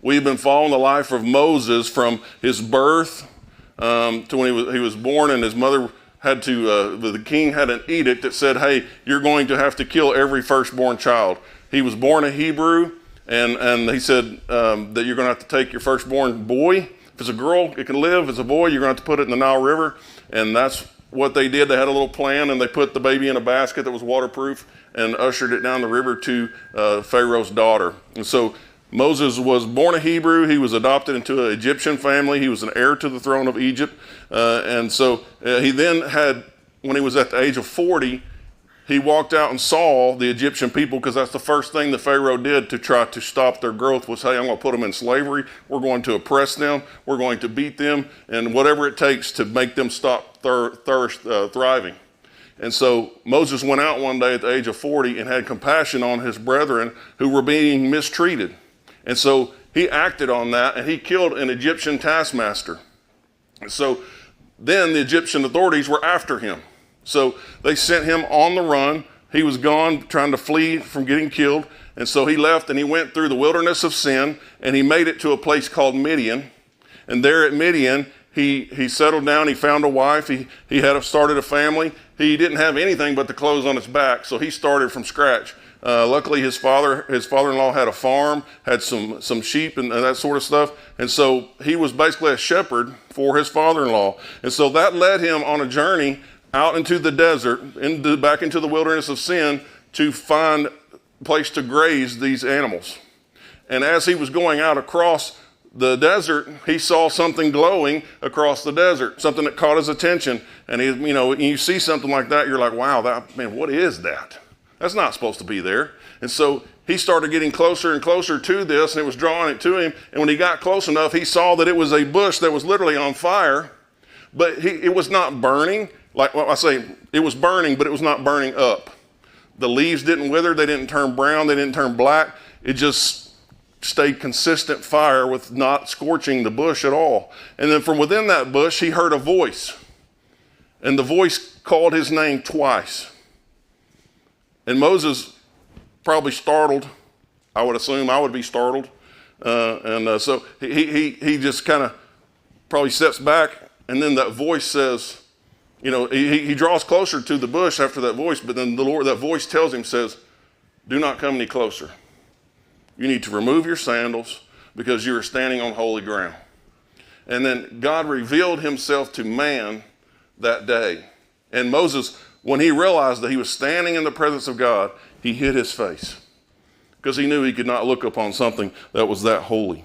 We've been following the life of Moses from his birth to when he was born, and his mother had to, the king had an edict that said, hey, you're going to have to kill every firstborn child. He was born a Hebrew, and he said that you're going to have to take your firstborn boy. If it's a girl, it can live. If it's a boy, you're going to have to put it in the Nile River. And that's what they did. They had a little plan, and they put the baby in a basket that was waterproof and ushered it down the river to Pharaoh's daughter. And so Moses was born a Hebrew. He was adopted into an Egyptian family. He was an heir to the throne of Egypt. And so he then had, when he was at the age of 40, he walked out and saw the Egyptian people, because that's the first thing the Pharaoh did to try to stop their growth was, hey, I'm going to put them in slavery. We're going to oppress them. We're going to beat them, and whatever it takes to make them stop thriving. And so Moses went out one day at the age of 40 and had compassion on his brethren who were being mistreated. And so he acted on that, and he killed an Egyptian taskmaster. And so then the Egyptian authorities were after him. So they sent him on the run. He was gone, trying to flee from getting killed. And so he left, and he went through the wilderness of sin, and he made it to a place called Midian. And there at Midian, he settled down. He found a wife. He had started a family. He didn't have anything but the clothes on his back, so he started from scratch. Luckily, his father-in-law had a farm, had some sheep and that sort of stuff. And so he was basically a shepherd for his father-in-law. And so that led him on a journey out into the desert, back into the wilderness of sin, to find a place to graze these animals. And as he was going out across the desert, he saw something glowing across the desert, something that caught his attention. And you see something like that, you're like, wow, man, what is that? That's not supposed to be there. And so he started getting closer and closer to this, and it was drawing it to him. And when he got close enough, he saw that it was a bush that was literally on fire, but it was not burning. Like I say, it was burning, but it was not burning up. The leaves didn't wither. They didn't turn brown. They didn't turn black. It just stayed consistent fire with not scorching the bush at all. And then from within that bush, he heard a voice. And the voice called his name twice. And Moses probably startled. I would assume I would be startled. So he just kind of probably steps back, and then that voice says, he draws closer to the bush after that voice, but then that voice tells him, says, do not come any closer. You need to remove your sandals because you are standing on holy ground. And then God revealed himself to man that day. And Moses, when he realized that he was standing in the presence of God, he hid his face because he knew he could not look upon something that was that holy.